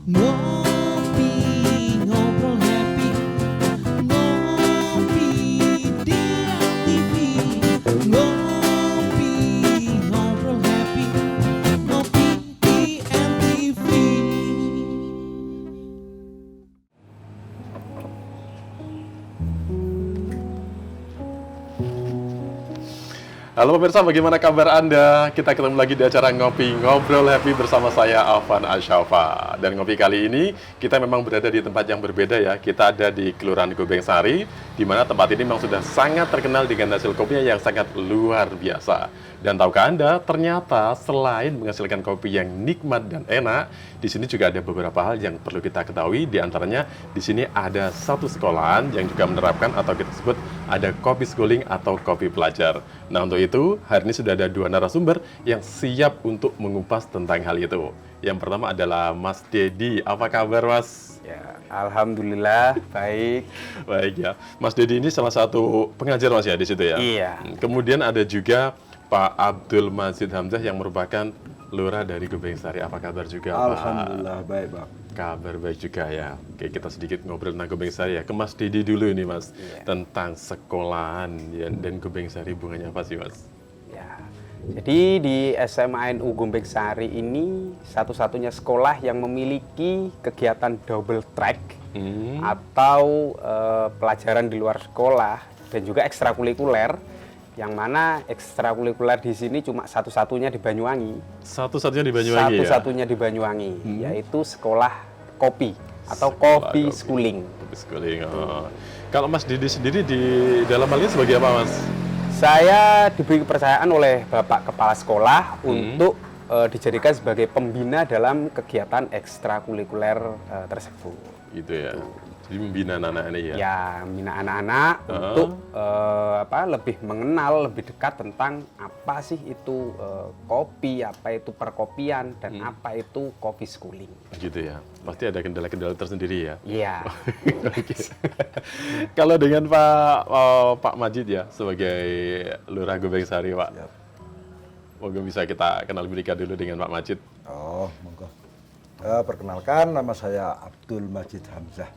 Ngopi, ngobrol happy. Ngopi di TV. Ngopi, ngobrol happy. Ngopi di MTV. Halo pemirsa, bagaimana kabar Anda? Kita ketemu lagi di acara Ngopi Ngobrol Happy bersama saya Alvan Asyafa. Dan ngopi kali ini kita memang berada di tempat yang berbeda ya. Kita ada di Kelurahan Gombeng Sari, di mana tempat ini memang sudah sangat terkenal dengan hasil kopinya yang sangat luar biasa. Dan tahukah Anda, ternyata selain menghasilkan kopi yang nikmat dan enak, di sini juga ada beberapa hal yang perlu kita ketahui. Di antaranya, di sini ada satu sekolahan yang juga menerapkan atau kita sebut ada kopi schooling atau kopi pelajar. Nah, untuk itu, hari ini sudah ada dua narasumber yang siap untuk mengupas tentang hal itu. Yang pertama adalah Mas Dedi. Apa kabar, Mas? Ya, alhamdulillah baik. Baik ya. Mas Dedi ini salah satu pengajar Mas ya di situ ya? Iya. Kemudian ada juga Pak Abdul Majid Hamzah yang merupakan lurah dari Gombeng Sari. Apa kabar juga, Pak? Alhamdulillah baik, Pak. Kabar baik juga ya. Oke, kita sedikit ngobrol tentang Gombeng Sari ya. Ke Mas Dedi dulu ini, Mas. Iya. Tentang sekolahan ya, dan Gombeng Sari hubungannya apa sih, Mas? Ya. Jadi di SMA NU Gombeng Sari ini satu-satunya sekolah yang memiliki kegiatan double track atau pelajaran di luar sekolah dan juga ekstrakurikuler, yang mana ekstrakurikuler di sini cuma satu-satunya di Banyuwangi. Satu-satunya di Banyuwangi ya? Satu-satunya di Banyuwangi, yaitu sekolah kopi atau Sekolah kopi kopi. schooling. Kopi schooling. Oh. Kalau Mas Dedi sendiri di dalam hal ini sebagai apa, Mas? Saya diberi kepercayaan oleh Bapak Kepala Sekolah untuk dijadikan sebagai pembina dalam kegiatan ekstrakurikuler tersebut. Gitu ya. Jadi membina anak-anak ini ya? Ya, membina anak-anak untuk lebih mengenal, lebih dekat tentang apa sih itu kopi, apa itu perkopian, dan apa itu kopi schooling. Gitu ya. Pasti ada kendala-kendala tersendiri ya? Iya. Oke. Kalau dengan Pak Majid ya, sebagai Lurah Gombeng Sari, Pak. Siap. Moga bisa kita kenal berikan dulu dengan Pak Majid. Oh, monggo. Perkenalkan, nama saya Abdul Majid Hamzah.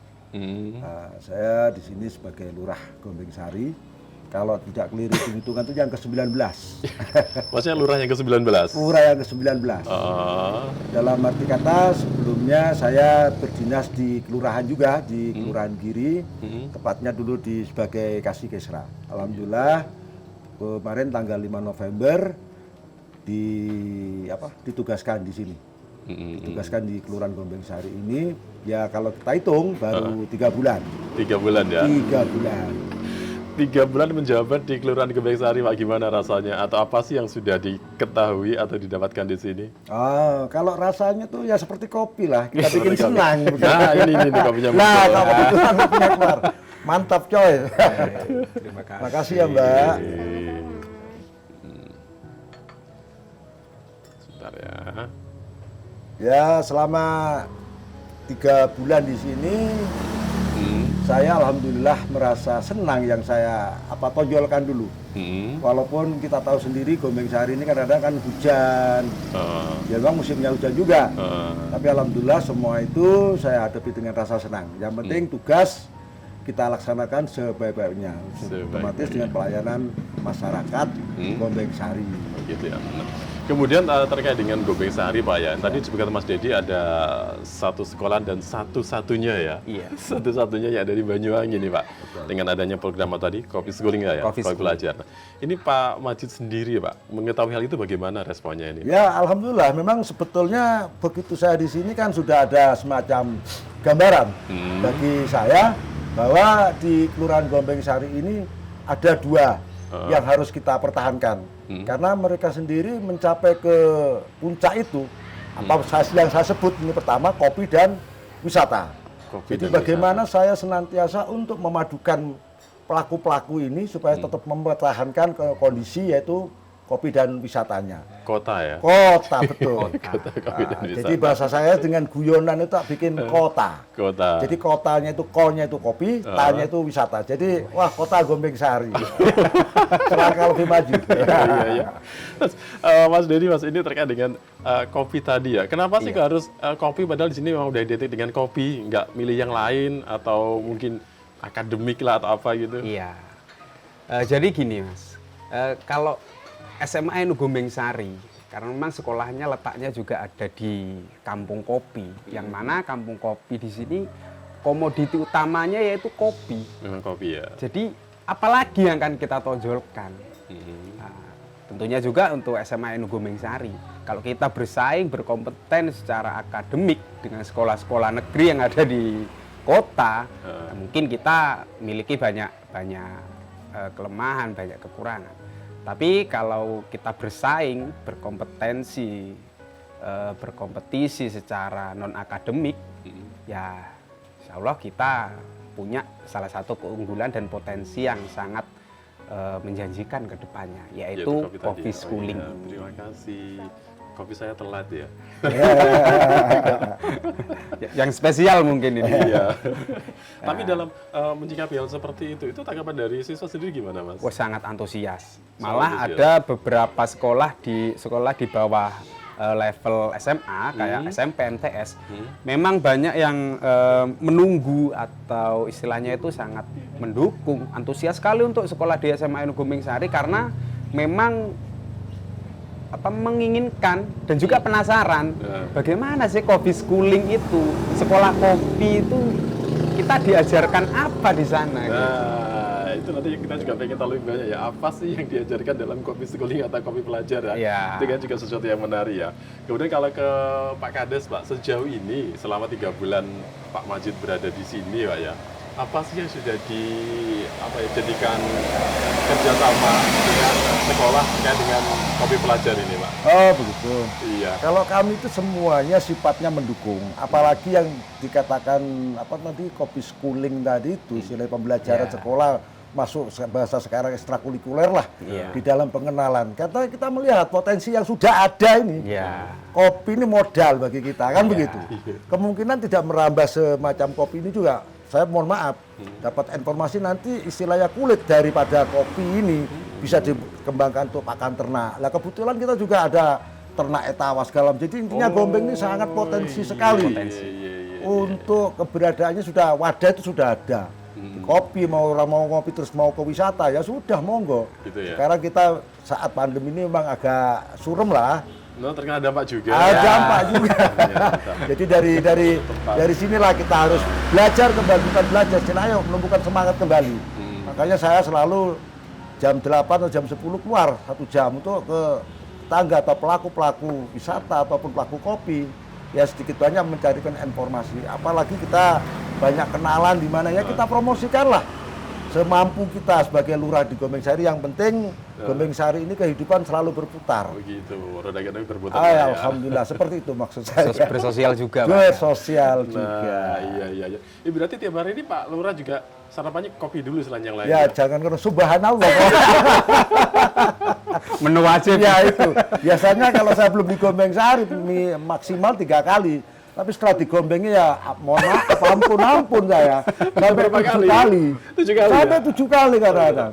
Saya di sini sebagai Lurah Gombeng Sari. Kalau tidak keliru hitungan itu yang ke-19. Maksudnya lurah yang ke-19? Lurah yang ke-19. Dalam arti kata, sebelumnya saya berdinas di kelurahan juga, di Kelurahan Giri. Tepatnya dulu sebagai Kasih Kesra. Alhamdulillah, kemarin tanggal 5 November ditugaskan di sini. Ditugaskan di Kelurahan Gombeng Sari ini, ya kalau kita hitung baru 3 bulan. 3 bulan ya? 3 bulan. 3 bulan menjabat di Kelurahan Gombeng Sari, Pak, gimana rasanya? Atau apa sih yang sudah diketahui atau didapatkan di sini? Kalau rasanya tuh ya seperti kopi lah, kita bikin senang. Nah, ini kopinya. Nah, kalau itu kopinya keluar. Mantap coy. Terima kasih. Makasih ya Mbak. Sebentar ya. Ya selama 3 bulan di sini, saya alhamdulillah merasa senang yang saya tonjolkan dulu. Walaupun kita tahu sendiri Gombeng Sari ini kadang-kadang kan hujan, ya memang musimnya hujan juga. Tapi alhamdulillah semua itu saya hadapi dengan rasa senang. Yang penting tugas kita laksanakan sebaik-baiknya, otomatis dengan pelayanan masyarakat Gombeng Sari. Gitu ya. Kemudian terkait dengan Gombeng Sari, Pak ya. Tadi disebutkan Mas Dedi ada satu sekolah dan satu-satunya ya. Iya. Satu-satunya yang ada di Banyuwangi nih, Pak. Dengan adanya program tadi, kopi schooling ya, Kopi kopi schooling. pelajar. Ini Pak Majid sendiri, Pak, mengetahui hal itu bagaimana responnya ini? Ya alhamdulillah, memang sebetulnya begitu saya di sini kan sudah ada semacam gambaran bagi saya bahwa di Kelurahan Gombeng Sari ini ada 2 yang harus kita pertahankan. Karena mereka sendiri mencapai ke puncak itu, yang saya sebut ini pertama kopi dan wisata. Kopi Jadi dan bagaimana saya senantiasa untuk memadukan pelaku-pelaku ini supaya tetap mempertahankan ke kondisi yaitu kopi dan wisatanya. Kota ya. Kota, betul. Kota kopi dan Nah, wisata. jadi bahasa saya dengan guyonan itu tak bikin kota. Kota. Jadi kotanya itu ko-nya itu kopi, tanya itu wisata. Jadi wah kota Gombeng Sari. Selangkah lebih maju. Iya, iya. Terus, Mas Dedi, Mas, ini terkait dengan kopi tadi ya. Kenapa sih harus kopi padahal di sini memang udah identik dengan kopi, nggak milih yang lain atau mungkin akademik lah atau apa gitu? Iya. Jadi gini Mas, kalau SMA NU Gombeng Sari, karena memang sekolahnya letaknya juga ada di Kampung Kopi, yang mana Kampung Kopi di sini komoditi utamanya yaitu kopi. Memang kopi ya. Jadi apalagi yang akan kita tonjolkan? Nah, tentunya juga untuk SMA NU Gombeng Sari. Kalau kita bersaing, berkompeten secara akademik dengan sekolah-sekolah negeri yang ada di kota, mungkin kita miliki banyak kelemahan, banyak kekurangan. Tapi kalau kita bersaing, berkompetisi secara non akademik, ya insya Allah kita punya salah satu keunggulan dan potensi yang sangat menjanjikan ke depannya, yaitu kopi schooling. Oh, iya. Terima kasih. Kopi saya telat ya. Yang spesial mungkin ini. Iya. Tapi dalam menyikapi hal seperti itu tanggapan dari siswa sendiri gimana, Mas? Wah, sangat antusias. Sangat Malah antusias. ada beberapa sekolah di bawah level SMA kayak SMP, MTS. Memang banyak yang menunggu atau istilahnya itu sangat mendukung, antusias sekali untuk sekolah di SMA NU Gombeng Sari karena memang menginginkan dan juga penasaran bagaimana sih kopi schooling itu, sekolah kopi itu kita diajarkan apa di sana. Nah, itu nanti kita juga pengen tahu lebih banyak ya, apa sih yang diajarkan dalam kopi schooling atau kopi pelajar ya. Iya. Itu kan juga sesuatu yang menarik ya. Kemudian kalau ke Pak Kades, Pak, sejauh ini selama 3 bulan Pak Majid berada di sini, Pak ya, apa sih yang sudah dijadikan kerjasama dengan sekolah terkait dengan kopi pelajar ini, Pak? Oh begitu. Iya. Kalau kami itu semuanya sifatnya mendukung, apalagi yang dikatakan kopi schooling tadi itu, istilah pembelajaran sekolah masuk bahasa sekarang ekstrakurikuler lah di dalam pengenalan. Karena kita melihat potensi yang sudah ada ini. Kopi ini modal bagi kita kan begitu. Kemungkinan tidak merambah semacam kopi ini juga. Saya mohon maaf, dapat informasi nanti istilahnya kulit daripada kopi ini bisa dikembangkan untuk pakan ternak. Lah kebetulan kita juga ada ternak etawa segala. Jadi intinya Gombeng ini sangat potensi sekali. Untuk keberadaannya sudah, wadah itu sudah ada. Kopi, mau orang mau ngopi terus mau ke wisata ya sudah monggo. Gitu ya. Sekarang kita saat pandemi ini memang agak surem lah. No, terkena dampak juga. Dampak juga. Jadi dari sinilah kita harus belajar kembali, bukan belajar, ayo menumbuhkan semangat kembali. Makanya saya selalu jam 8 atau jam 10 keluar 1 jam untuk ke tangga atau pelaku-pelaku wisata ataupun pelaku kopi. Ya sedikit banyak mencarikan informasi. Apalagi kita banyak kenalan di mana ya kita promosikan lah. Semampu kita sebagai lurah di Gombeng Sari, yang penting Gombeng Sari ini kehidupan selalu berputar. Begitu, roda ekonomi berputar. Ya. Alhamdulillah, seperti itu maksud saya. Bersosial juga, Pak. Bersosial juga. Iya. Berarti tiap hari ini Pak Lurah juga sarapannya kopi dulu selain yang lain. Ya, jangan karena subhanallah. Menu wajib. Ya itu. Biasanya kalau saya belum di Gombeng Sari maksimal 3 kali. Tapi setelah digombengnya ya mohon maaf, ampun saya. Sampai Berapa 7 kali. 7 kali. Sampai Ya? 7 kali kadang-kadang.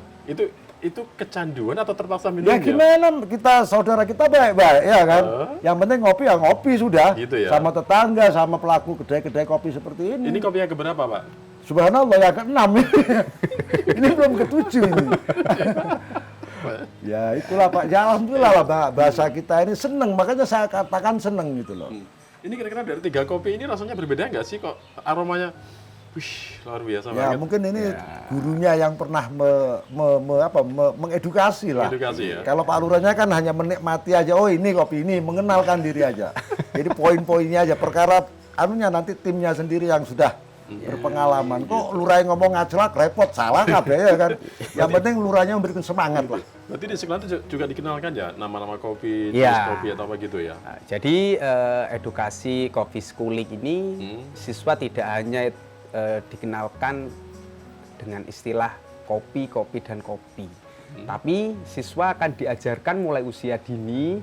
Itu kecanduan atau terpaksa minum? Ya gimana, kita saudara kita baik-baik ya kan. Yang penting ngopi ya ngopi sudah. Gitu ya? Sama tetangga, sama pelaku kedai-kedai kopi seperti ini. Ini kopi yang keberapa, Pak? Subhanallah yang ke-6 ini belum ke-7 ini. Ya itulah Pak, ya alhamdulillah lah bahasa kita ini seneng, makanya saya katakan seneng gitu loh. Ini kira-kira dari 3 kopi ini rasanya berbeda nggak sih kok aromanya? Wih, luar biasa Ya banget. mungkin ini gurunya yang pernah mengedukasi lah. Edukasi ya. Kalau Pak Lurahnya kan hanya menikmati aja, oh ini kopi ini, mengenalkan diri aja. Jadi poin-poinnya aja, perkara anunya nanti timnya sendiri yang sudah berpengalaman. Kok lurahnya ngomong ngajlak, repot, salah kabeh ya kan. Yang penting lurahnya memberikan semangat lah. Berarti di sekolah itu juga dikenalkan ya nama-nama kopi, Iya. jenis kopi atau apa gitu ya? Nah, jadi edukasi kopi schooling ini siswa tidak hanya dikenalkan dengan istilah kopi, dan kopi. Tapi siswa akan diajarkan mulai usia dini,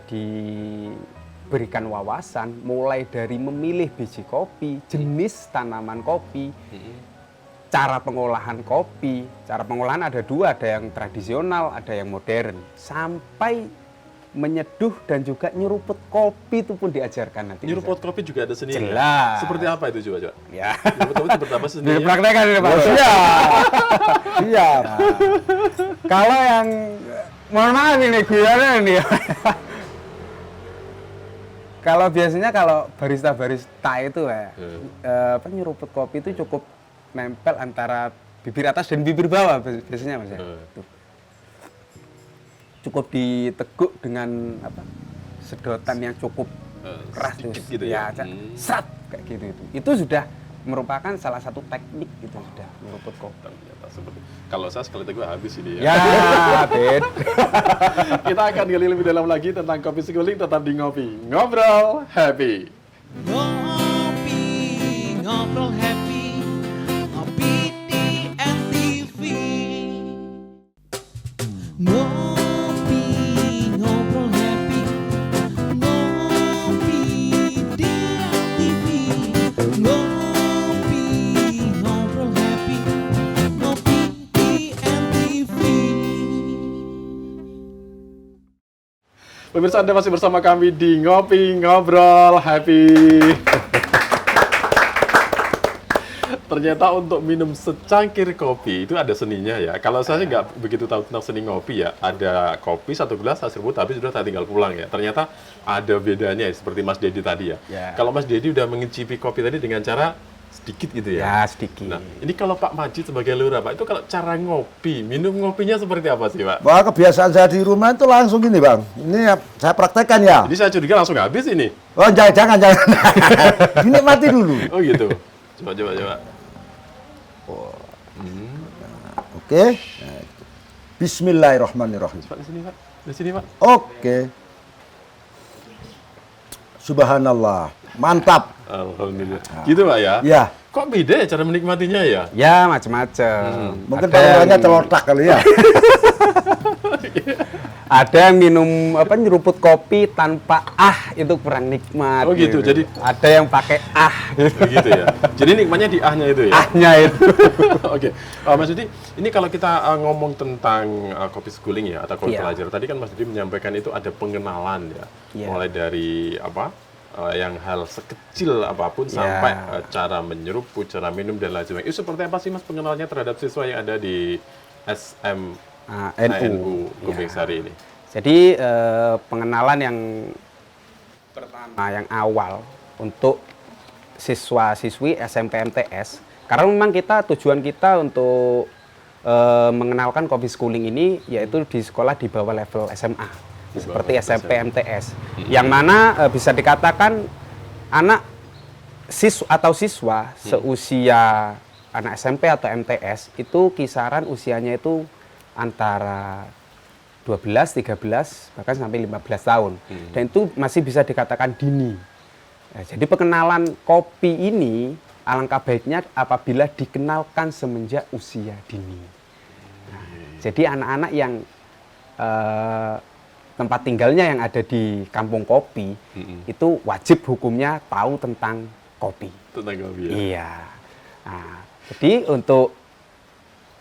diberikan wawasan mulai dari memilih biji kopi, jenis tanaman kopi, cara pengolahan kopi. Cara pengolahan ada dua, ada yang tradisional, ada yang modern. Sampai menyeduh dan juga nyeruput kopi itu pun diajarkan nanti. Nyeruput kopi juga ada seninya. Jelas. Seperti apa itu coba? Ya. Nyeruput kopi seperti apa seninya? Dipraktekkan ini Pak. Iya. Iya. Kalau yang mohon maaf ini guyonnya ini. Kalau biasanya kalau barista itu ya, nyeruput kopi itu cukup nempel antara bibir atas dan bibir bawah biasanya Mas ya. Tuh. Cukup diteguk dengan sedotan yang cukup keras gitu ya. Sat kayak gitu itu. Itu sudah merupakan salah satu teknik gitu sudah meruput kopi. Ternyata seperti kalau saya sekali teguh habis ini ya. Ya, Bet. Kita akan gali lebih dalam lagi tentang kopi seguling, tetap di Ngopi Ngobrol Happy. Ngopi, ngobrol happy, ngopi di NTV. Ngopi, ngobrol happy, ngopi di NTV. Ngopi, ngobrol happy, ngopi di NTV. Pemirsa, Anda masih bersama kami di Ngopi Ngobrol Happy. Ternyata untuk minum secangkir kopi itu ada seninya ya. Kalau saya sih nggak begitu tahu tentang seni ngopi ya. Ada kopi 1 gelas, saya seruput, habis sudah saya tinggal pulang ya. Ternyata ada bedanya ya, seperti Mas Dedi tadi ya. Ya. Kalau Mas Dedi udah mengicipi kopi tadi dengan cara sedikit gitu ya. Ya, sedikit. Nah, ini kalau Pak Majid sebagai lurah Pak, itu kalau cara ngopi, minum ngopinya seperti apa sih Pak? Wah, kebiasaan saya di rumah itu langsung gini Bang. Ini saya praktekkan ya. Jadi saya curiga langsung habis ini. Oh jangan. Ini mati dulu. Oh gitu. Coba. Oke. Nah, itu. Bismillahirrahmanirrahim. Pak, di sini Pak. Di sini Pak. Oke. Subhanallah. Mantap. Alhamdulillah. Gitu Pak ya? Ya. Kok beda ya cara menikmatinya ya? Ya, macam-macam. Mungkin Ada palurannya yang- celotak kali ya. Ada yang minum nyeruput kopi tanpa itu kurang nikmat. Oh gitu, jadi- ada yang pakai Begitu ya. Jadi nikmatnya di ahnya itu ya. ahnya itu. Oke. Mas Dudi, ini kalau kita ngomong tentang kopi seguling ya atau kopi Iya. pelajar. Tadi kan Mas Dudi menyampaikan itu ada pengenalan ya. Iya. Mulai dari yang hal sekecil apapun Iya. sampai cara menyeruput, cara minum dan lain sebagainya. Itu seperti apa sih Mas pengenalannya terhadap siswa yang ada di NU Gombeng Sari ini? Jadi pengenalan yang pertama, yang awal untuk siswa-siswi SMP MTS, karena memang tujuan kita untuk mengenalkan kopi schooling ini yaitu di sekolah di bawah level SMA, seperti SMP MTS, yang mana bisa dikatakan anak siswa seusia anak SMP atau MTS itu kisaran usianya itu antara 12, 13, bahkan sampai 15 tahun. Dan itu masih bisa dikatakan dini. Nah, jadi pengenalan kopi ini alangkah baiknya apabila dikenalkan semenjak usia dini. Nah, jadi anak-anak yang tempat tinggalnya yang ada di kampung kopi, itu wajib hukumnya tahu tentang kopi. Tentang kopi ya? Iya. Nah, jadi untuk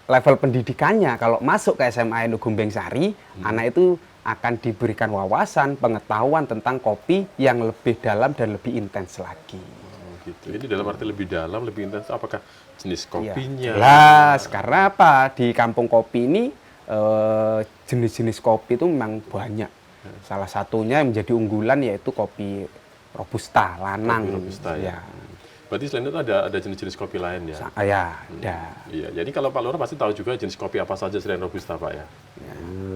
level pendidikannya, kalau masuk ke SMA NU Gombeng Sari, anak itu akan diberikan wawasan, pengetahuan tentang kopi yang lebih dalam dan lebih intens lagi. Oh, gitu. Ini dalam arti lebih dalam, lebih intens. Apakah jenis kopinya? Jelas, karena apa? Di kampung kopi ini jenis-jenis kopi itu memang banyak. Salah satunya yang menjadi unggulan yaitu kopi Robusta, lanang. Kopi Robusta, ya. Berarti selain itu ada jenis-jenis kopi lain ya? Ya, ada. Iya, jadi kalau Pak Lurah pasti tahu juga jenis kopi apa saja selain Robusta Pak ya?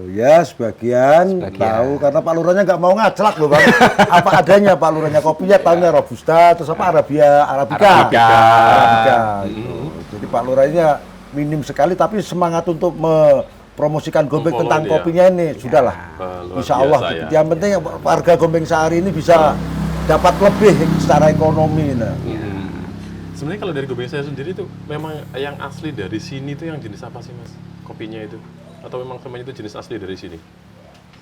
Ya sebagian tahu karena Pak Lurahnya nggak mau ngaclak loh Bang. Apa adanya Pak Lurahnya kopinya tahunya Robusta, terus apa Arabica. Gitu. Jadi Pak Lurahnya minim sekali tapi semangat untuk mempromosikan Gombeng tentang ya. kopinya ini sudahlah. Luar Insya Allah. biasa, Gitu. ya. Yang penting warga Gombeng Sari ini bisa dapat lebih secara ekonomi. Nah. Sebenarnya kalau dari Gombeng saya sendiri tuh memang yang asli dari sini tuh yang jenis apa sih Mas? Kopinya itu? Atau memang semuanya itu jenis asli dari sini?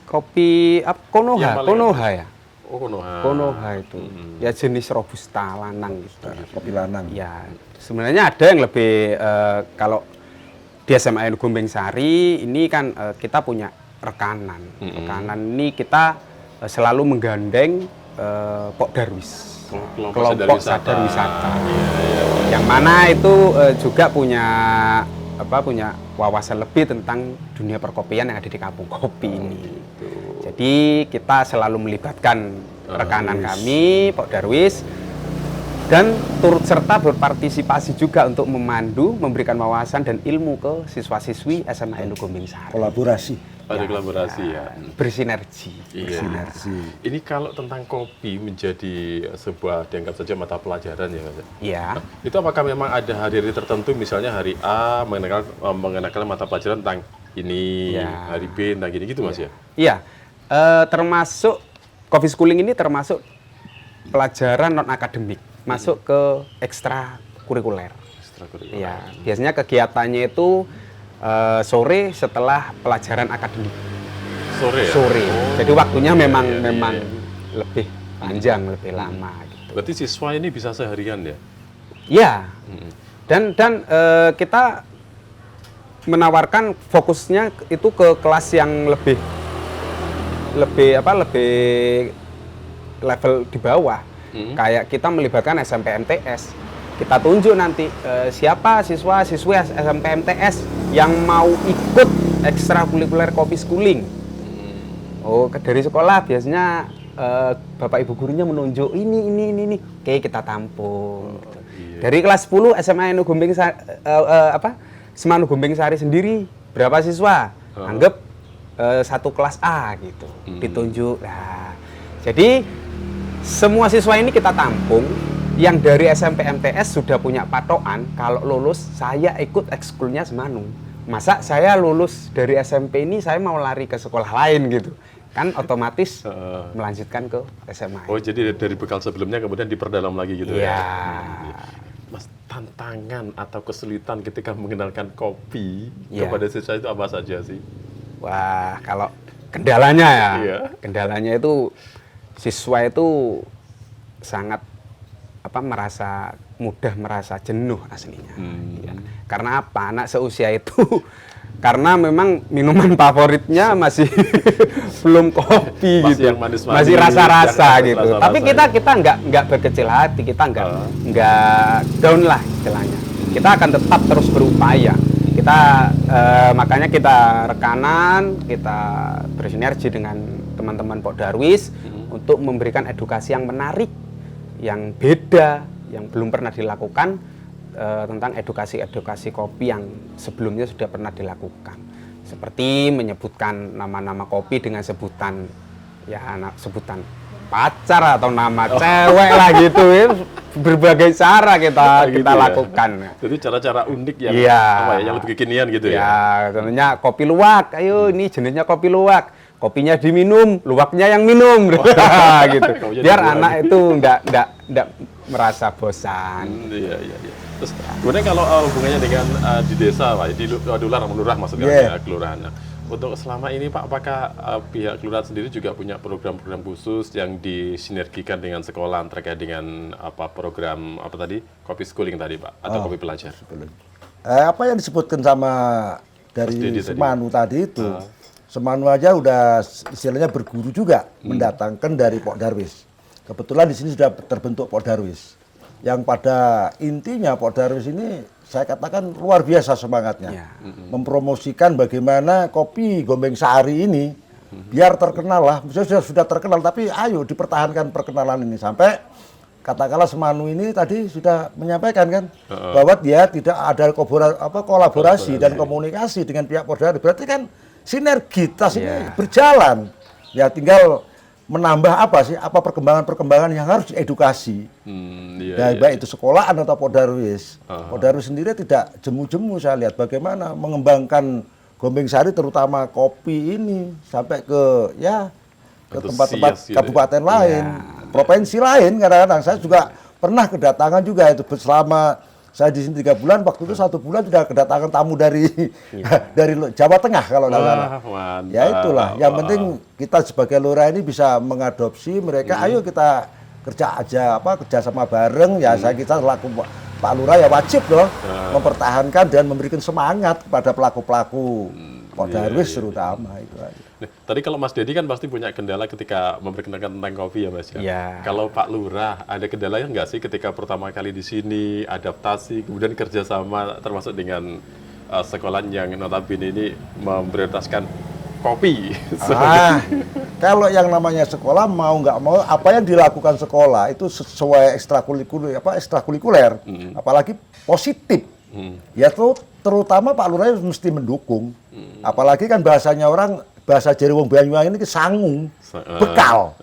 Kopi Yang paling- Konoha ya. Oh, Konoha. Konoha itu. Ya jenis robusta lanang gitu. Kopi lanang. Ya, sebenarnya ada yang lebih kalau di SMA Gombeng Sari ini kan kita punya rekanan. Rekanan ini kita selalu menggandeng Pok Darwis. Kelompok Sadar wisata. Wisata. Yang mana itu juga punya punya wawasan lebih tentang dunia perkopian yang ada di Kampung Kopi ini. Jadi kita selalu melibatkan rekanan kami, Pok Darwis, dan turut serta berpartisipasi juga untuk memandu, memberikan wawasan dan ilmu ke siswa-siswi SMA Gombeng Sari. Kolaborasi. Ada kolaborasi ya. Bersinergi. Iya. Sinergi. Ini kalau tentang kopi menjadi sebuah dianggap saja mata pelajaran ya Mas? Iya. Itu apakah memang ada hari-hari tertentu, misalnya hari A mengenakan mata pelajaran tentang ini, Ya. hari B tentang gini gitu Mas ya? Iya. Termasuk coffee schooling ini termasuk pelajaran non akademik, masuk ke ekstrakurikuler. Ekstrakurikuler. Iya. Biasanya kegiatannya itu sore setelah pelajaran akademik. Sore ya? Sore. Oh. Jadi waktunya memang iya, iya, memang iya. lebih panjang, lebih lama gitu. Berarti siswa ini bisa seharian ya? Iya. Dan kita menawarkan fokusnya itu ke kelas yang lebih level di bawah. Kayak kita melibatkan SMP MTS. Kita tunjuk nanti siapa siswa-siswi SMP MTS yang mau ikut ekstrakurikuler kopi schooling. Oh, dari sekolah biasanya bapak ibu gurunya menunjuk ini. Oke, kita tampung. Gitu. Dari kelas 10 SMA Gombeng Sari, SMA Gombeng Sari sendiri berapa siswa? Anggap satu kelas A gitu. Ditunjuk. Nah, jadi semua siswa ini kita tampung. Yang dari SMP MTS sudah punya patokan, kalau lulus saya ikut ekskulnya Semanu. Masa saya lulus dari SMP ini saya mau lari ke sekolah lain gitu. Kan otomatis melanjutkan ke SMA. Oh, jadi dari bekal sebelumnya kemudian diperdalam lagi gitu Iya. ya? Mas, tantangan atau kesulitan ketika mengenalkan kopi Iya. kepada siswa itu apa saja sih? Wah, kalau kendalanya ya, Iya. kendalanya itu siswa itu sangat mudah merasa jenuh aslinya. Ya. Karena apa? Anak seusia itu karena memang minuman favoritnya masih belum kopi Masih gitu, yang manis-manis, masih rasa-rasa yang gitu. rasa-rasa Tapi kita nggak berkecil hati, kita nggak down lah istilahnya. Kita akan tetap terus berupaya. Kita makanya kita rekanan, kita bersinergi dengan teman-teman Pok Darwis untuk memberikan edukasi yang menarik, yang beda, yang belum pernah dilakukan tentang edukasi kopi yang sebelumnya sudah pernah dilakukan. Seperti menyebutkan nama-nama kopi dengan sebutan sebutan pacar atau nama cewek lah gitu ya. Berbagai cara kita Gitu ya. lakukan. Jadi cara-cara unik yang Iya. yang lebih kekinian gitu ya? Ya, contohnya kopi luwak. Ayo, ini jenisnya kopi luwak. Kopinya diminum, luwaknya yang minum. Gitu. Kopinya Biar dibuang. anak itu enggak merasa bosan. Iya. Terus kemudian kalau hubungannya dengan di desa, Pak, di lurah maksudnya Yeah. ya, kelurahan. Nah, untuk selama ini Pak, apakah pihak kelurahan sendiri juga punya program-program khusus yang disinergikan dengan sekolah terkait dengan program kopi schooling tadi Pak, atau kopi pelajar? Apa yang disebutkan sama dari SDD tadi. Semanu tadi itu, Semanu aja udah istilahnya berguru juga mendatangkan dari Pok Darwis. Kebetulan di sini sudah terbentuk Pok Darwis. Yang pada intinya Pok Darwis ini saya katakan luar biasa semangatnya. Ya. Mempromosikan bagaimana kopi Gombeng Sari ini biar terkenal lah. Sudah terkenal, tapi ayo dipertahankan perkenalan ini sampai katakanlah Semanu ini tadi sudah menyampaikan kan bahwa dia tidak ada kolaborasi dan komunikasi dengan pihak Pok Darwis. Berarti kan sinergitas ini berjalan. Ya tinggal menambah apa perkembangan-perkembangan yang harus diedukasi. Baik itu sekolahan atau Pok Darwis. Pok Darwis sendiri tidak jemu-jemu saya lihat bagaimana mengembangkan Gombeng Sari terutama kopi ini sampai ke tempat-tempat Antusias gitu ya. kabupaten lain, provinsi lain kadang-kadang. Saya juga pernah kedatangan juga itu selama Saya di sini 3 bulan, waktu itu 1 bulan sudah kedatangan tamu dari dari Jawa Tengah kalau nggak salah. Mantap. Ya itulah, yang penting kita sebagai lurah ini bisa mengadopsi mereka. Ayo kita kerja sama bareng. Ya kita selaku Pak Lurah ya wajib loh mempertahankan dan memberikan semangat kepada pelaku-pelaku Darwis terutama itu aja. Nah, tadi kalau Mas Dedi kan pasti punya kendala ketika memperkenalkan tentang kopi ya Mas ya. Iya. Kalau Pak Lurah ada kendalanya nggak sih ketika pertama kali di sini adaptasi kemudian kerjasama termasuk dengan sekolah yang notabene ini memprioritaskan kopi. Kalau yang namanya sekolah mau nggak mau apa yang dilakukan sekolah itu sesuai ekstrakurikuler, apalagi positif. Ya terutama Pak Lurah mesti mendukung. Apalagi kan bahasa Jari Wong Banyuwangi ini sangung, bekal.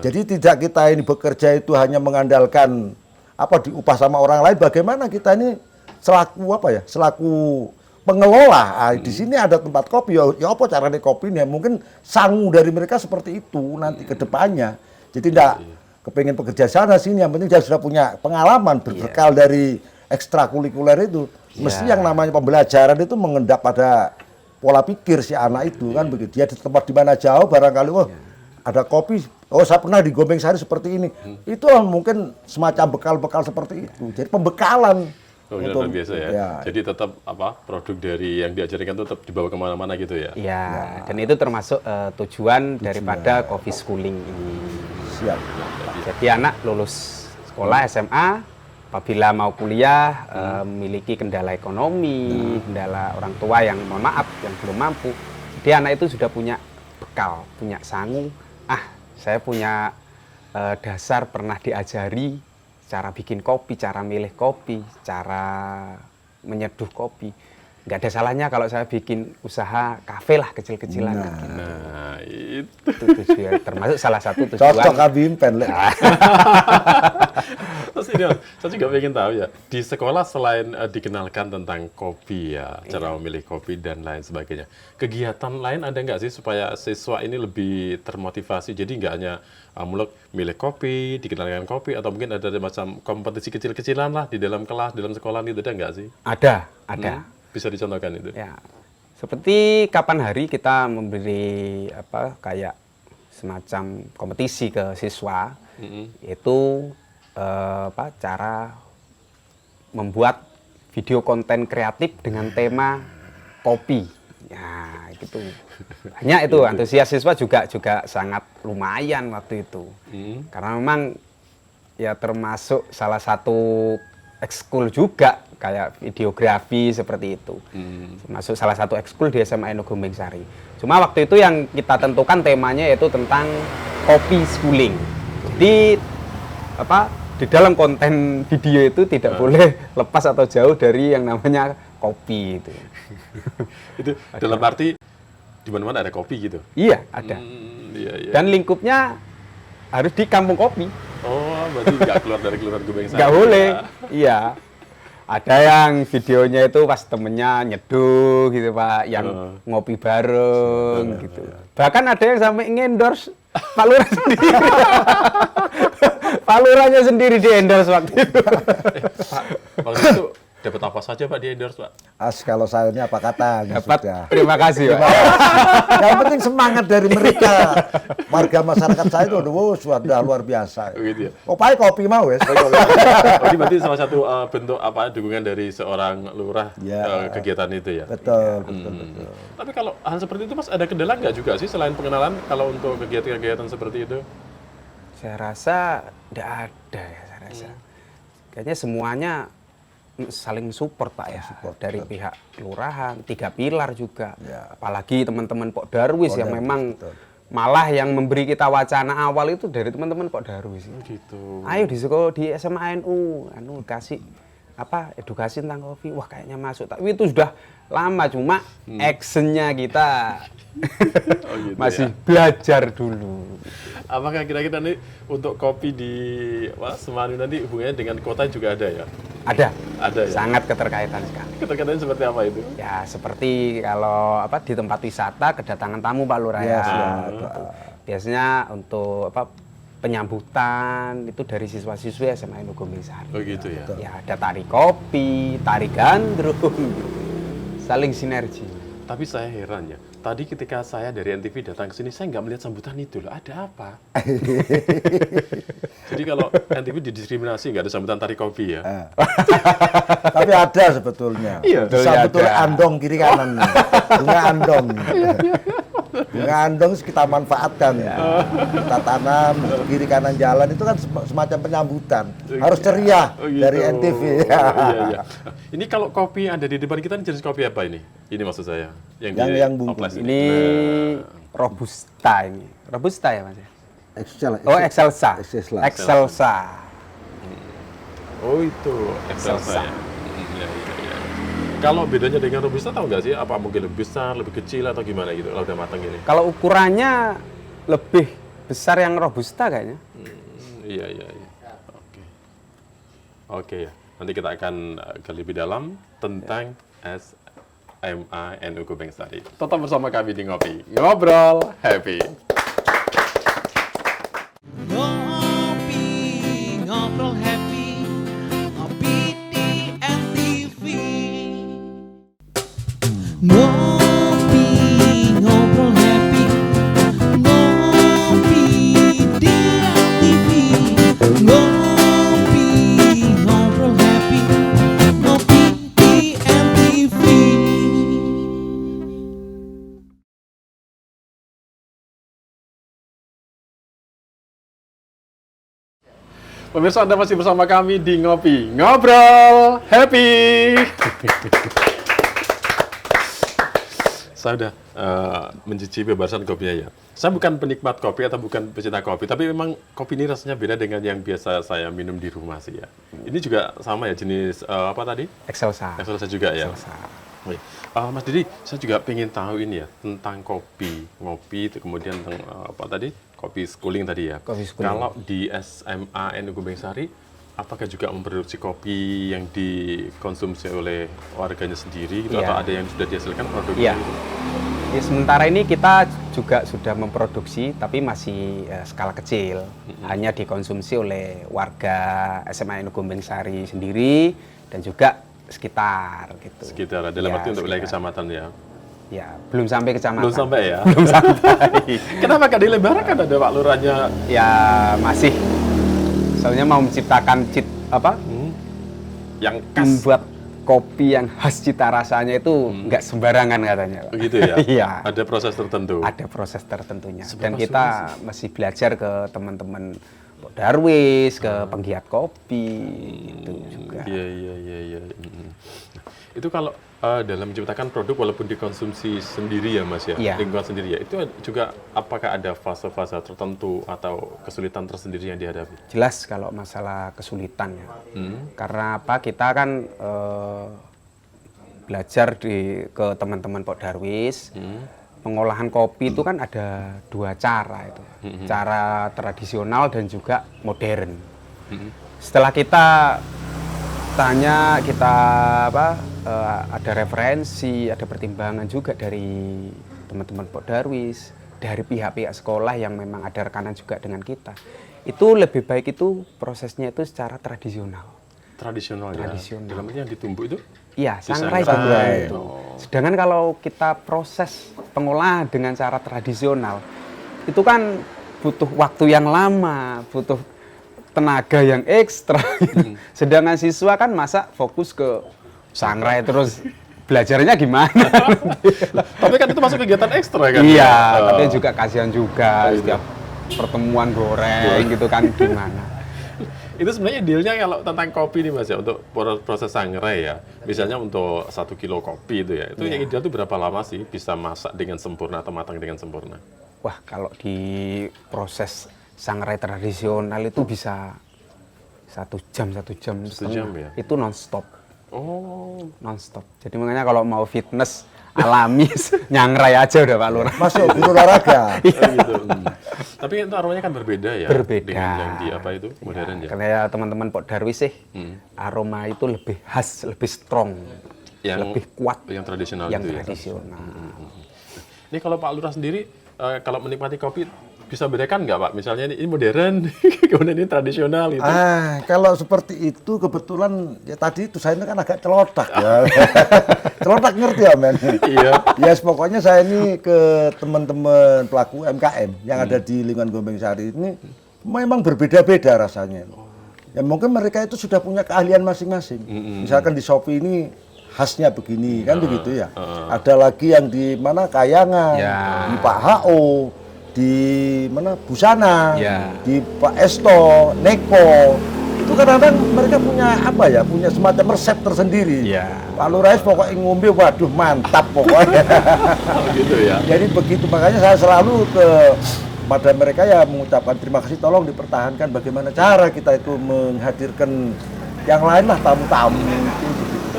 Jadi tidak kita ini bekerja itu hanya mengandalkan diupah sama orang lain. Bagaimana kita ini selaku pengelola. Di sini ada tempat kopi. Ya apa caranya kopinya? Mungkin sangu dari mereka seperti itu nanti ke depannya. Jadi tidak kepingin bekerja sana sini. Yang penting dia sudah punya pengalaman berbekal dari ekstrakurikuler itu. Mesti yang namanya pembelajaran itu mengendap pada pola pikir si anak itu kan begitu. Dia di tempat di mana jauh barangkali ada kopi. Saya pernah di Gombeng Sari seperti ini. Itu mungkin semacam bekal-bekal seperti itu. Jadi pembekalan. Luar biasa ya. Jadi tetap produk dari yang diajarkan itu tetap dibawa kemana-mana gitu ya. Iya. Dan itu termasuk tujuan daripada coffee schooling ini. Siap. Jadi anak lulus sekolah SMA, apabila mau kuliah memiliki kendala ekonomi, kendala orang tua yang mohon maaf yang belum mampu, jadi anak itu sudah punya bekal, punya sangu. Saya punya dasar pernah diajari cara bikin kopi, cara milih kopi, cara menyeduh kopi. Nggak ada salahnya kalau saya bikin usaha kafe lah kecil-kecilan. Nah, itu tujuan, termasuk salah satu tujuan. Cocok kabimpen. Terus ini, saya juga ingin tahu ya, di sekolah selain dikenalkan tentang kopi ya, cara memilih kopi dan lain sebagainya, kegiatan lain ada nggak sih supaya siswa ini lebih termotivasi? Jadi nggak hanya muluk milih kopi, dikenalkan kopi, atau mungkin ada macam kompetisi kecil-kecilan lah di dalam kelas, dalam sekolah itu ada nggak sih? Ada. Bisa dicontohkan itu? Ya, seperti kapan hari kita memberi kayak semacam kompetisi ke siswa, yaitu cara membuat video konten kreatif dengan tema kopi. Ya, gitu. Banyak itu antusias siswa juga sangat lumayan waktu itu. Karena memang ya termasuk salah satu ekskul juga kayak videografi seperti itu. Masuk salah satu ekskul di SMA Gombeng Sari. Cuma waktu itu yang kita tentukan temanya yaitu tentang kopi schooling. Jadi di dalam konten video itu tidak boleh lepas atau jauh dari yang namanya kopi itu. Itu dalam arti di mana-mana ada kopi gitu. Iya, ada. Iya. Dan lingkupnya harus di kampung kopi. Oh, berarti nggak keluar dari Kelurahan Gombeng Sari. Nggak boleh. Iya. Ada yang videonya itu pas temennya nyeduh gitu Pak, yang ngopi bareng gitu. Bahkan ada yang sampai ngendorse Pak Lurah sendiri. Pak Lurahnya sendiri di endorse waktu itu. Pak, waktu itu dapat apa saja Pak di endorse Pak? Kalau saya ini apa kata? Dapat. Terima kasih Pak. Yang penting semangat dari mereka. Warga masyarakat saya itu sudah luar biasa. Begitu ya. Kopi mau ya. Jadi berarti salah satu bentuk dukungan dari seorang lurah kegiatan itu ya. Betul. Tapi kalau hal seperti itu Mas ada kendala nggak juga sih selain pengenalan kalau untuk kegiatan-kegiatan seperti itu? Saya rasa tidak ada ya saya rasa. Kayaknya semuanya saling support Pak ya, dari pihak kelurahan, 3 pilar juga. Apalagi teman-teman Pok Darwis yang memang malah yang memberi kita wacana awal itu dari teman-teman Pok Darwis. Gitu. Ayo di sekolah di SMA NU, kasih edukasi tentang kopi. Wah kayaknya masuk. Tapi itu sudah lama, cuma actionnya kita gitu masih belajar dulu. Apakah kira-kira nih untuk kopi di Semanu nanti hubungannya dengan kota juga ada ya? Ada ya? Sangat keterkaitan sekali. Keterkaitannya seperti apa itu? Ya seperti kalau di tempat wisata kedatangan tamu Pak Lurah ya. Siap. Biasanya untuk penyambutan itu dari siswa-siswi SMA NU Gombeng Sari. Oh gitu ya. Ya ada tari kopi, tari gandrung, saling sinergi. Tapi saya heran ya. Tadi ketika saya dari NTV datang ke sini, saya nggak melihat sambutan itu loh. Ada apa? Jadi kalau NTV didiskriminasi, nggak ada sambutan tari kopi ya? Tapi ada sebetulnya. Iya, Disambut ada. oleh andong kiri kanan. Bunga andong. Bunga andong kita manfaatkan. Kita tanam kiri kanan jalan itu kan semacam penyambutan. Harus ceria Oh, gitu. dari NTV. Iya, iya. Ini kalau kopi yang ada di depan kita ini jenis kopi apa ini? Ini maksud saya. Yang bungkus. oples Ini robusta ini. Robusta ya Mas? Excel. Oh, Excelsa. Excelsa. Excelsa. Oh itu Excelsa ya. Iya, iya, iya. Kalau bedanya dengan robusta tahu nggak sih? Apa mungkin lebih besar, lebih kecil atau gimana gitu kalau udah matang ini? Kalau ukurannya lebih besar yang robusta kayaknya. Iya, iya, iya. Oke. Oke ya. Nanti kita akan gali lebih dalam tentang SMA NU Gombeng Sari. Tetap bersama kami di Ngopi Ngobrol Happy. Ngopi, ngobrol happy, ngopi di NTV. Ngopi, ngobrol happy, ngopi di NTV. Ngopi, ngobrol happy, ngopi di NTV. Pemirsa, Anda masih bersama kami di Ngopi Ngobrol Happy. Saya udah mencicipi barisan kopinya ya. Saya bukan penikmat kopi atau bukan pecinta kopi, tapi memang kopi ini rasanya beda dengan yang biasa saya minum di rumah sih ya. Ini juga sama ya jenis apa tadi? Excelsa. Excelsa juga ya. Excelsa. Oke. Mas Didi, saya juga pengen tahu ini ya tentang kopi, ngopi itu kemudian tentang apa tadi? Kopi schooling tadi ya. Kopi schooling. Kalau di SMA NU Gombeng Sari, apakah juga memproduksi kopi yang dikonsumsi oleh warganya sendiri gitu, Iya. atau ada yang sudah dihasilkan produknya? Iya. Gitu? Ya, sementara ini kita juga sudah memproduksi, tapi masih skala kecil. Hanya dikonsumsi oleh warga SMA NU Gombeng Sari sendiri dan juga sekitar gitu. Sekitar dalam Ya, arti untuk wilayah sekitar. kecamatan ya. Ya, belum sampai kecamatan. Belum sampai ya. Belum sampai. Kenapa nggak dilebarkan ada Pak Lurahnya? Ya, masih. Soalnya mau menciptakan Yang khas membuat kopi yang khas cita rasanya itu nggak sembarangan katanya, Pak. begitu ya? Iya. Ada proses tertentu. Ada proses tertentunya. Seberapa Dan kita masih belajar ke teman-teman Pak Darwis, ke penggiat kopi, itu juga. Iya, iya, iya, iya. Itu kalau dalam menciptakan produk walaupun dikonsumsi sendiri ya Mas ya, Iya. lingkungan sendiri ya, itu juga apakah ada fase-fase tertentu atau kesulitan tersendiri yang dihadapi? Jelas kalau masalah kesulitan ya. Karena apa? Kita kan belajar ke teman-teman Pak Darwis. Pengolahan kopi itu kan ada dua cara itu. Cara tradisional dan juga modern. Setelah kita tanya, kita ada referensi, ada pertimbangan juga dari teman-teman Pak Darwis, dari pihak-pihak sekolah yang memang ada rekanan juga dengan kita. Itu lebih baik itu prosesnya itu secara tradisional. Tradisional ya? Tradisional. Dalam arti yang ditumbuk itu? Iya, Disangrai. sangrai juga Sangrai. itu. Sedangkan kalau kita proses pengolahan dengan cara tradisional, itu kan butuh waktu yang lama, butuh tenaga yang ekstra. Gitu. Sedangkan siswa kan masa fokus ke sangrai terus belajarnya gimana? Tapi kan itu masuk kegiatan ekstra kan? Iya, Oh. tapi juga kasihan juga Oh, iya. setiap pertemuan goreng gitu kan gimana? Itu sebenarnya idealnya kalau tentang kopi nih Mas ya, untuk proses sangrai ya, misalnya untuk 1 kilo kopi itu ya, itu yang ideal itu berapa lama sih bisa masak dengan sempurna atau matang dengan sempurna? Wah, kalau di proses sangrai tradisional itu bisa 1 jam, 1 jam setengah. jam ya? Itu non-stop, Oh, non-stop. Jadi makanya kalau mau fitness alami, nyangrai aja udah Pak Lurah. Masuk guru olahraga. gitu. Tapi itu aromanya kan berbeda ya? Berbeda. Dengan yang di apa itu, modern ya? Karena ya teman-teman Pak Darwis sih, aroma itu lebih khas, lebih strong, lebih kuat Yang tradisional yang itu ya? tradisional. Ini kalau Pak Lurah sendiri, kalau menikmati kopi, bisa bedakan nggak Pak? Misalnya ini modern, kemudian ini tradisional gitu. Kalau seperti itu kebetulan ya tadi itu saya ini kan agak celotak ya. Celotak ngerti ya men? Iya. Ya pokoknya saya ini ke teman-teman pelaku UMKM yang ada di lingkungan Gombeng Sari ini memang berbeda-beda rasanya. Ya mungkin mereka itu sudah punya keahlian masing-masing. Misalkan di Shopee ini khasnya begini kan begitu ya. Ada lagi yang di mana Kayangan, di Pak HO, di mana Busana, di Pak Esto, Neko. Itu kadang-kadang mereka punya apa ya, punya semacam resep tersendiri. Pak Lurah pokoknya ngombe, waduh mantap pokoknya. Gitu ya. Jadi begitu, makanya saya selalu pada mereka ya mengucapkan terima kasih, tolong dipertahankan bagaimana cara kita itu menghadirkan yang lain lah, tamu-tamu itu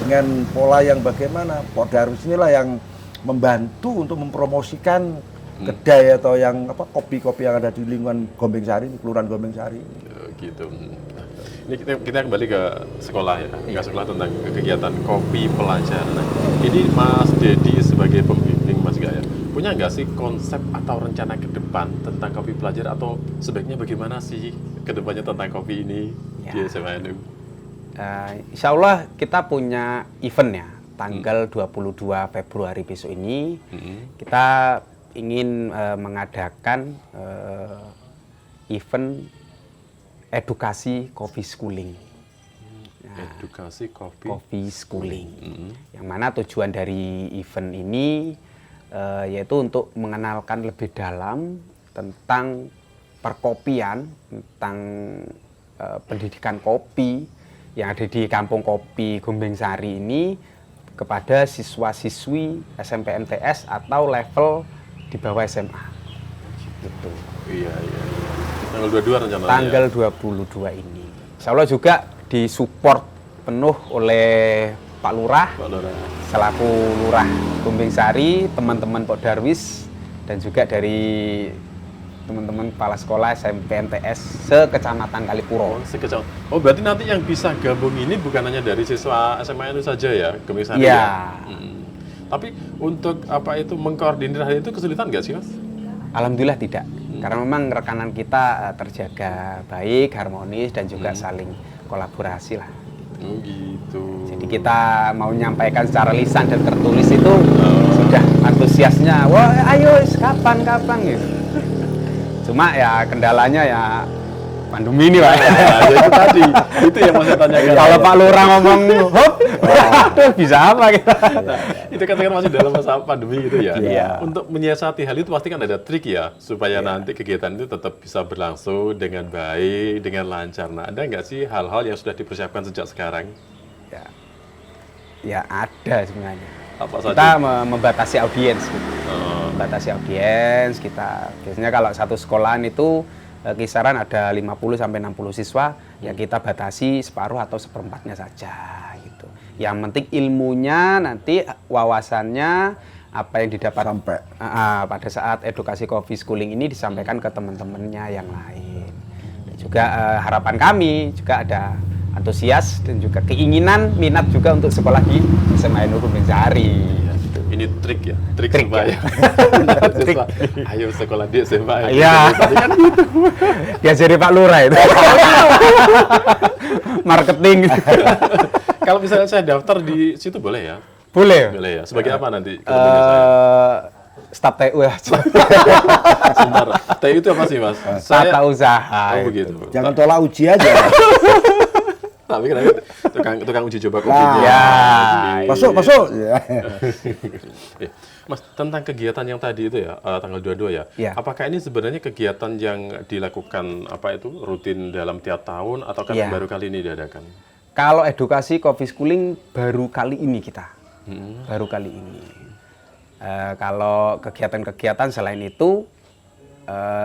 dengan pola yang bagaimana. Pak Darwis inilah yang membantu untuk mempromosikan kedai atau yang kopi-kopi yang ada di lingkungan Gombeng Sari, Kelurahan Gombeng Sari. Gitu. Ini kita kembali ke sekolah ya, ke sekolah tentang kegiatan kopi pelajar. Nah, ini Mas Dedi sebagai pembimbing Mas Gaya, punya nggak sih konsep atau rencana ke depan tentang kopi pelajar, atau sebaiknya bagaimana sih ke depannya tentang kopi ini di SMA NU? Insya Allah kita punya event ya, tanggal 22 Februari besok ini. Kita ingin mengadakan event edukasi coffee schooling. Edukasi coffee schooling. Yang mana tujuan dari event ini yaitu untuk mengenalkan lebih dalam tentang perkopian, tentang pendidikan kopi yang ada di Kampung Kopi Gombeng Sari ini kepada siswa-siswi SMP MTS atau level di bawah SMA. Gitu. Iya. Tanggal 22 rencananya. Tanggal 22 ini. Insya Allah juga disupport penuh oleh Pak Lurah. Selaku Lurah Gombeng Sari, teman-teman Pak Darwis, dan juga dari teman-teman kepala sekolah SMP MTS se-Kecamatan Kalipuro. Oh, berarti nanti yang bisa gabung ini bukan hanya dari siswa SMA NU saja ya, Gombeng Sari? Iya. Tapi untuk mengkoordinir hal itu kesulitan nggak sih, Mas? Alhamdulillah tidak. Karena memang rekanan kita terjaga baik, harmonis, dan juga saling kolaborasi lah. Oh gitu. Jadi kita mau menyampaikan secara lisan dan tertulis itu sudah antusiasnya, wah ayo kapan gitu. Cuma ya kendalanya ya pandemi ini Pak. Itu tadi, itu yang mau saya tanyakan. Kalau Pak Lurah ngomong hop, bisa apa kita? Itu katakan masih dalam masa pandemi gitu ya. Iya. Untuk menyiasati hal itu pasti kan ada trik ya, supaya nanti kegiatan itu tetap bisa berlangsung dengan baik, dengan lancar. Nah, ada nggak sih hal-hal yang sudah dipersiapkan sejak sekarang? Ya ada sebenarnya. Apa saja? Kita membatasi audiens gitu. Membatasi audiens kita. Biasanya kalau satu sekolahan itu kisaran ada 50 sampai 60 siswa, ya kita batasi separuh atau seperempatnya saja gitu. Yang penting ilmunya, nanti wawasannya apa yang didapat sampai pada saat edukasi coffee schooling ini disampaikan ke teman-temannya yang lain. Dan juga harapan kami juga ada antusias dan juga keinginan minat juga untuk sekolah di SMA NU Gombeng Sari. Ini trik ya, trik ya. supaya ayo sekolah di SMA. Iya. Kan gitu. Ya jadi Pak Lurah itu. Marketing. Kalau misalnya saya daftar di situ boleh ya? Boleh. Boleh ya. Sebagai apa nanti? Staf TU ya. Sebentar. TU itu apa sih, Mas? Tata usaha. Oh begitu. Jangan tolak uji aja. Tapi kan tukang uji coba kopinya. Ya. Masuk. Ya. Mas, tentang kegiatan yang tadi itu ya, tanggal 22 ya. Ya. Apakah ini sebenarnya kegiatan yang dilakukan rutin dalam tiap tahun atau kan baru kali ini diadakan? Kalau edukasi coffee schooling baru kali ini kita. Baru kali ini. Kalau kegiatan-kegiatan selain itu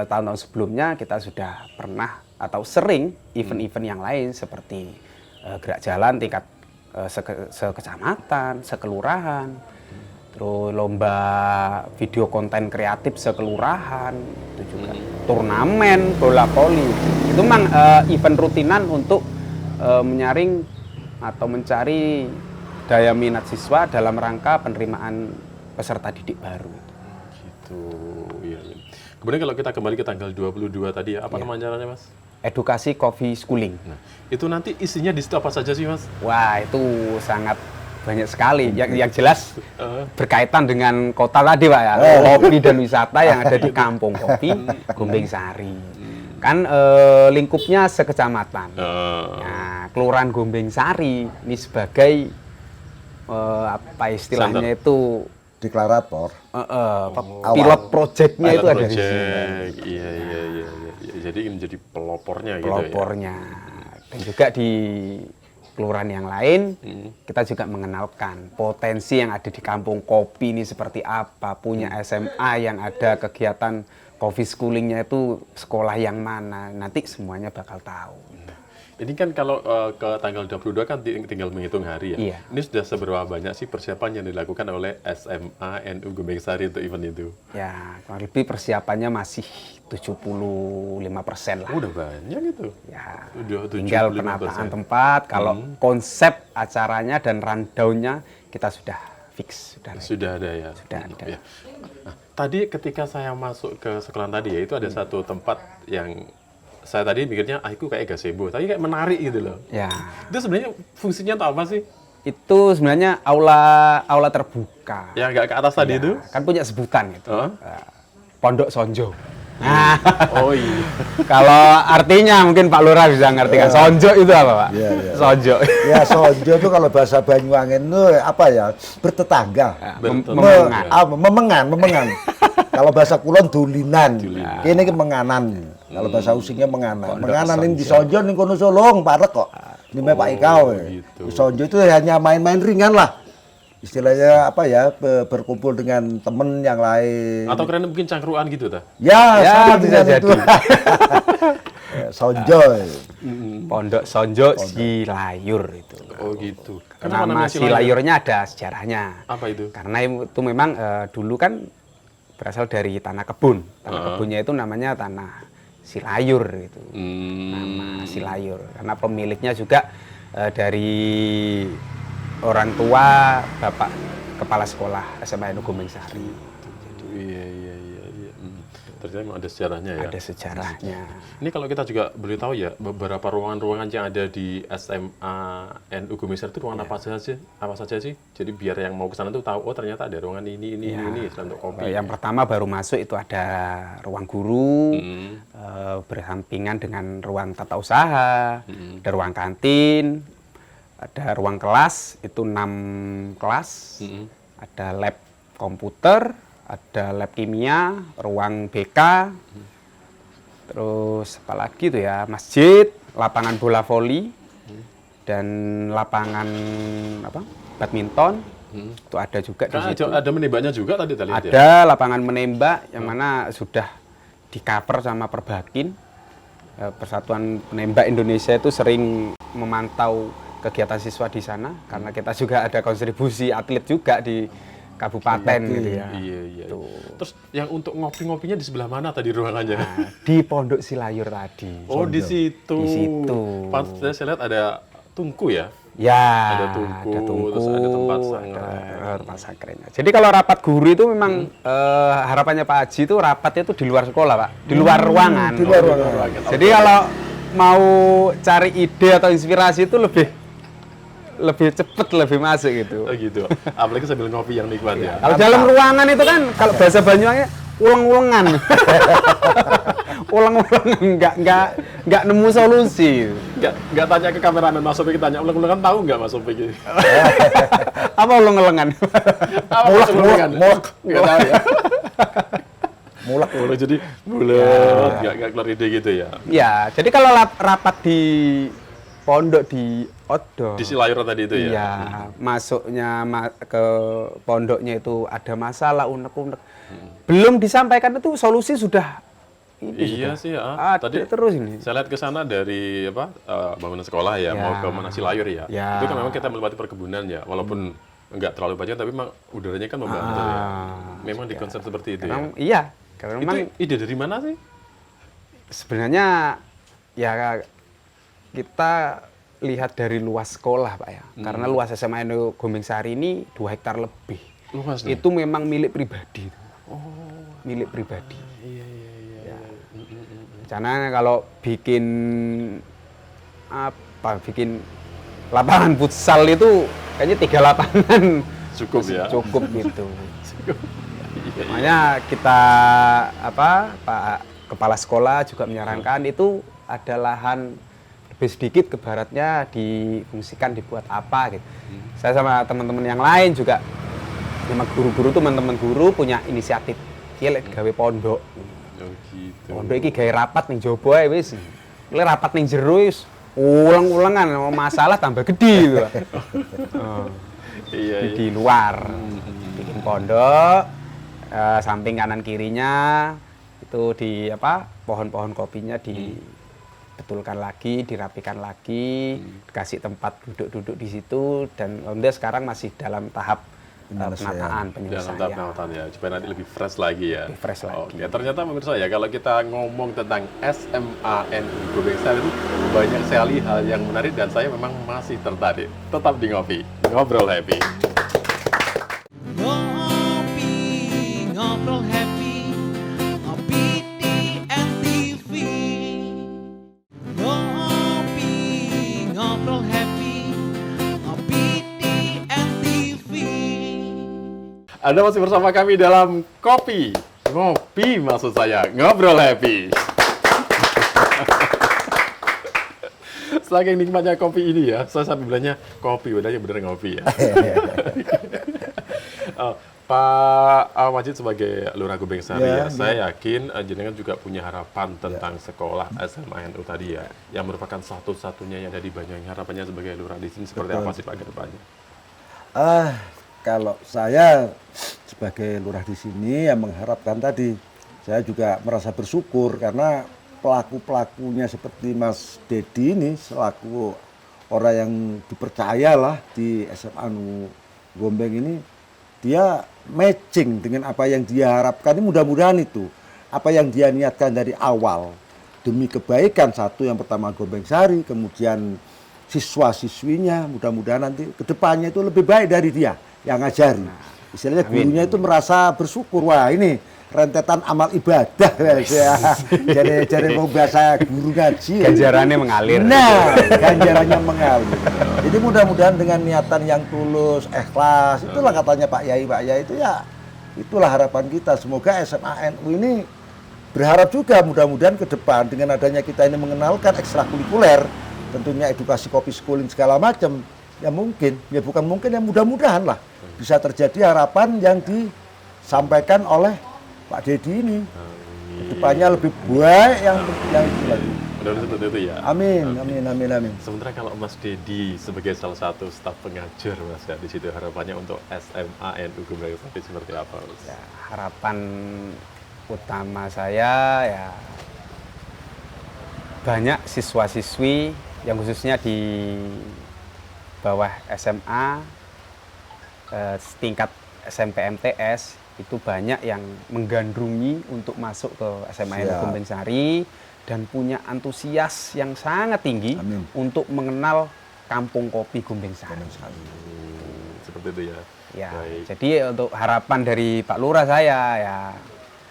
tahun-tahun sebelumnya kita sudah pernah atau sering event-event yang lain seperti gerak jalan tingkat sekecamatan, sekelurahan, terus lomba video konten kreatif sekelurahan, itu juga turnamen bola voli. Itu memang event rutinan untuk menyaring atau mencari daya minat siswa dalam rangka penerimaan peserta didik baru. Gitu, iya. Kemudian kalau kita kembali ke tanggal 22 tadi ya, apa Iya. nama acaranya Mas? Edukasi Coffee Schooling. Nah, itu nanti isinya di situ apa saja sih Mas? Wah, itu sangat banyak sekali. Yang jelas Eh, berkaitan dengan kota tadi, Pak ya. Kopi dan wisata yang ada di Kampung Kopi Gombeng Sari. Kan lingkupnya sekecamatan. Nah, Kelurahan Gombeng Sari ini sebagai apa istilahnya itu Deklarator. pilot projectnya itu pilot ada di sini. project. Iya. Jadi ini menjadi pelopornya gitu ya. Pelopornya. Dan juga di kelurahan yang lain, kita juga mengenalkan potensi yang ada di Kampung Kopi ini seperti apa, punya SMA yang ada kegiatan coffee schoolingnya itu sekolah yang mana, nanti semuanya bakal tahu. Ini kan kalau ke tanggal 22 kan tinggal menghitung hari ya. Iya. Ini sudah seberapa banyak sih persiapan yang dilakukan oleh SMA NU Gombeng Sari untuk event itu? Ya, kurang lebih persiapannya masih 75% lah. Udah banyak itu. Ya, Udah 75%. tinggal penataan tempat, kalau konsep acaranya dan rundown-nya kita sudah fix, sudah ready. Sudah ada ya. Sudah ada. Ya. Nah, tadi ketika saya masuk ke sekolah tadi ya, itu ada satu tempat yang saya tadi mikirnya, itu kayak gazebo, tapi kayak menarik gitu loh. Ya. Itu sebenarnya fungsinya atau apa sih? Itu sebenarnya aula terbuka. Yang nggak ke atas tadi itu? Kan punya sebutan gitu. Hah? Pondok Sonjo. Nah, Oh iya. kalau artinya mungkin Pak Lurah bisa ngerti kan. Sonjo itu apa, Pak? Iya, iya. Sonjo. Ya Sonjo itu kalau bahasa Banyuwangen itu apa ya? Bertetangga. Memengan. Kalau bahasa kulon dulinan. Kene iki menganan. Kalau bahasa usingnya menganan. Menganan ini di Sonjo ning kono Solong parek kok. Ini Pak Ikau. gitu. Di Sonjo itu hanya main-main ringan lah. Istilahnya apa ya? Berkumpul dengan temen yang lain. Atau keren mungkin cangkruan gitu ta? Ya, Ya, sama bisa dengan itu. jadi. Sonjo. Pondok Sonjo Silayur itu. Oh gitu. Kenapa Nama namanya Silayurnya ada sejarahnya. Apa itu? Karena itu memang dulu kan berasal dari tanah kebun. Tanah kebunnya itu namanya tanah Silayur gitu. Nama Silayur. Karena pemiliknya juga dari orang tua Bapak Kepala Sekolah SMA NU Gombeng Sari. Iya. Ternyata memang ada sejarahnya ya. Ada sejarahnya. Ini kalau kita juga boleh tahu ya, beberapa ruangan-ruangan yang ada di SMA NU Gombeng Sari itu ruangan apa saja sih? Apa saja sih? Jadi biar yang mau ke sana tuh tahu, oh ternyata ada ruangan ini untuk kopi. Yang pertama baru masuk itu ada ruang guru, bersampingan dengan ruang tata usaha, ada ruang kantin, ada ruang kelas, itu 6 kelas, ada lab komputer, ada lab kimia, ruang BK, terus apalagi itu ya, masjid, lapangan bola voli, dan lapangan badminton, itu ada juga di Kan situ. ada menembaknya juga tadi lihat ya? Ada lapangan menembak yang mana sudah di cover sama Perbakin. Persatuan Penembak Indonesia itu sering memantau kegiatan siswa di sana karena kita juga ada kontribusi atlet juga di kabupaten gitu ya. Iya. Terus yang untuk ngopi-ngopinya di sebelah mana tadi ruangannya? Nah, di Pondok Silayur tadi. Oh di situ. Di situ. Saya lihat ada tungku ya. Ya, Ada tungku, terus ada tempat sangrai. ada tempat sangrainya. Jadi kalau rapat guru itu memang harapannya Pak Haji itu rapatnya itu di luar sekolah, Pak. Di luar ruangan. Di luar ruangan. Jadi kalau mau cari ide atau inspirasi itu lebih cepet, lebih masuk gitu. Oh gitu. Apalagi sambil ngopi yang nikmat ya. Kalau dalam ruangan itu kan kalau bahasa Banyuwangi ulang-ulangan. Ulang-ulangan nggak nemu solusi. Nggak tanya ke kameramen Mas Sofik, tanya ulang-ulangan tahu nggak Mas Sofik ini? Apa ulang-ulangan? Apa ulang-ulangan? Mulak. Nggak tahu ya. Mulak. Mulai jadi bulat, nggak keluar ide gitu ya. Ya, jadi kalau rapat di pondok di outdoor. Di Silayur tadi itu ya. Iya, masuknya ke pondoknya itu ada masalah unek-unek. Belum disampaikan itu solusi sudah Iya sih ya. ada terus ini. Saya lihat ke sana dari bangunan sekolah ya, Ya. mau ke mana Silayur ya. Ya. Itu kan memang kita melewati perkebunan ya, walaupun nggak terlalu banyak tapi memang udaranya kan membantu ya. Memang di konsep seperti itu Karena, ya. iya, karena Itu memang ide dari mana sih? sebenarnya ya kita lihat dari luas sekolah, Pak ya. Karena luas SMA NU Gombeng Sari ini 2 hektar lebih. Luas nih. Itu memang milik pribadi. Milik pribadi. Iya. Rencananya kalau bikin lapangan futsal itu kayaknya 3 lapangan Cukup ya. cukup gitu. Makanya kita Pak Kepala Sekolah juga menyarankan itu ada lahan lebih sedikit ke baratnya difungsikan dibuat apa gitu. Saya sama teman-teman yang lain juga, sama guru-guru, teman-teman guru punya inisiatif cilik gawe pondok. Oh gitu. Pondok iki gawe rapat ning jaba ae wis. Lek rapat ning jero wis ulang-ulangan masalah tambah gede gitu. Iya, iya. Di luar bikin pondok, samping kanan kirinya itu pohon-pohon kopinya dibetulkan lagi, dirapikan lagi, dikasih tempat duduk-duduk di situ, dan alhamdulillah sekarang masih dalam tahap penataan, Dalam penyelesaian. tahap penataan ya, supaya nanti lebih fresh lagi ya. Lebih fresh lagi. Oke, ternyata pemirsa ya, kalau kita ngomong tentang SMANU Gombeng Sari itu banyak sekali hal yang menarik dan saya memang masih tertarik. Tetap di Ngopi, Ngobrol Happy. Ngopi, ngobrol happy, ngopi di NTV. Ngopi, ngobrol happy, ngopi di NTV. Anda masih bersama kami dalam Kopi, Ngopi maksud saya, Ngobrol Happy. Saking nikmatnya kopi ini ya, saya sampai bilangnya kopi, bedanya bener ngopi ya. Pak Majid sebagai Lurah Gombeng Sari ya, saya yakin jenengan juga punya harapan tentang sekolah SMANU tadi ya, yang merupakan satu-satunya yang ada di Banyuwangi. Harapannya sebagai Lurah di sini seperti apa sih Pak ke depannya? Kalau saya sebagai lurah di sini yang mengharapkan tadi, saya juga merasa bersyukur karena pelaku-pelakunya seperti Mas Dedi ini selaku orang yang dipercayalah di SMANU Gombeng ini, dia matching dengan apa yang dia harapkan. Ini mudah-mudahan itu apa yang dia niatkan dari awal demi kebaikan, satu yang pertama Gombeng Sari, kemudian siswa-siswinya, mudah-mudahan nanti kedepannya itu lebih baik dari dia yang ngajari. Istilahnya gurunya itu merasa bersyukur, wah ini rentetan amal ibadah ya. Jadi mau bahasa guru ngaji. Ganjarannya mengalir. Nah, ganjarannya mengalir. Jadi mudah-mudahan dengan niatan yang tulus, ikhlas, itulah katanya Pak Yai itu ya, itulah harapan kita. Semoga SMANU ini berharap juga mudah-mudahan ke depan dengan adanya kita ini mengenalkan ekstrakurikuler, tentunya edukasi kopi schooling segala macam, ya mungkin, ya bukan mungkin, ya mudah-mudahan lah bisa terjadi harapan yang disampaikan oleh Pak Dedi ini. Kedepannya lebih baik yang itu lagi. Mudah-mudahan seperti itu ya. Amin, amin. Sementara kalau Mas Dedi sebagai salah satu staf pengajar Mas ya, di situ harapannya untuk SMANU Gombeng Sari seperti apa Mas? Ya, harapan utama saya ya banyak siswa-siswi yang khususnya di bawah SMA, tingkat SMP MTS itu banyak yang menggandrungi untuk masuk ke SMANU Gombeng Sari dan punya antusias yang sangat tinggi untuk mengenal kampung kopi Gombeng Sari. Seperti itu ya. Ya, baik. jadi untuk harapan dari Pak Lurah saya ya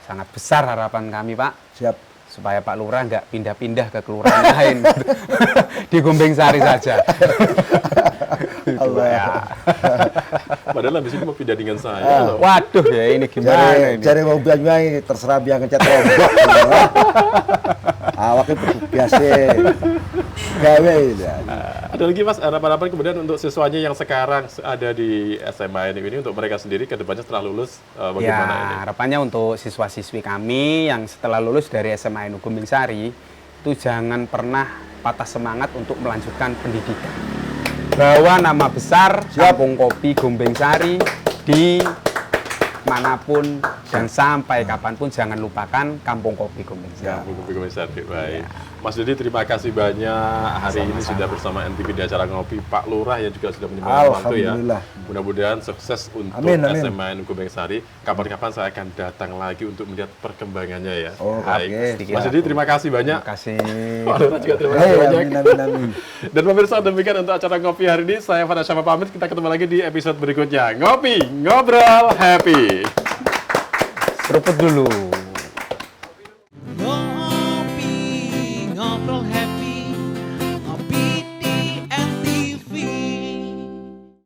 sangat besar harapan kami Pak. Siap. Supaya Pak Lurah nggak pindah-pindah ke kelurahan lain, di Gombeng Sari saja. Allah ya. Padahal habis ini mau pindah dengan saya. loh. Waduh ya ini gimana ini? Cari mau Banyuwangi terserah biar ngecat lombok. Awaknya biasa. Gawe ya. Ada lagi Mas harapan-harapan kemudian untuk siswanya yang sekarang ada di SMANU ini untuk mereka sendiri ke depannya setelah lulus bagaimana ini? Harapannya untuk siswa-siswi kami yang setelah lulus dari SMANU Gombeng Sari itu jangan pernah patah semangat untuk melanjutkan pendidikan. Bawa nama besar Kampung Kopi Gombeng Sari di manapun dan sampai kapanpun jangan lupakan Kampung Kopi Gombeng Sari. Ya, Kopi Gombeng Sari. Baik. Mas Dedi terima kasih banyak hari ini sudah bersama NTV di acara Ngopi. Pak Lurah yang juga sudah menyempatkan waktu ya. Alhamdulillah. Mudah-mudahan sukses untuk Amin. SMANU Gombeng Sari. Kapan-kapan saya akan datang lagi untuk melihat perkembangannya ya. Oke. Mas Dedi terima kasih banyak. Terima kasih. Pak Lurah juga terima kasih banyak. Amin. Dan pemirsa demikian untuk acara Ngopi hari ini. Saya Fana Syama pamit. Kita ketemu lagi di episode berikutnya. Ngopi, ngobrol, happy. Seruput dulu.